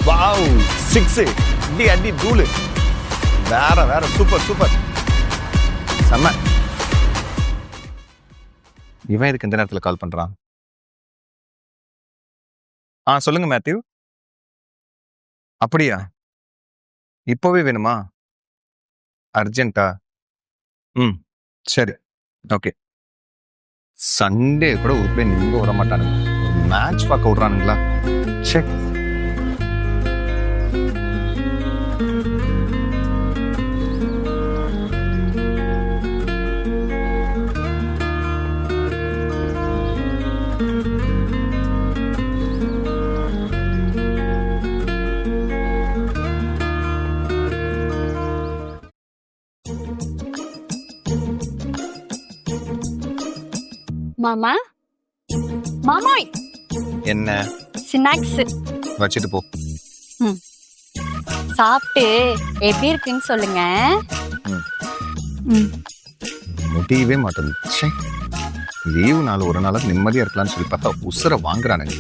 Wow 6 அடி அடி தூளு வேற வேற சூப்பர் சூப்பர் செம்ம. இவன் எதுக்கு இந்த நேரத்தில் கால் பண்றான்? சொல்லுங்க மேத்யூ. அப்படியா? இப்போவே வேணுமா? அர்ஜென்ட்டா? ம் சரி ஓகே. சண்டே கூட உருப்படியே நின்று விட மாட்டானுங்க. மேட்ச் பார்க்க விடுறானுங்களா? செக். மாமா மாமாய் என்ன ஸ்நாக்ஸ் வச்சுட்டு போ. சாப்பிட்டு எப்படி இருக்குன்னு சொல்லுங்க. முடியவே மாட்டேங்குது. லீவு நாள் ஒரு நாளாவது நிம்மதியா இருக்கலாம்னு சொல்லி பார்த்தா உசுர வாங்குறானுங்க.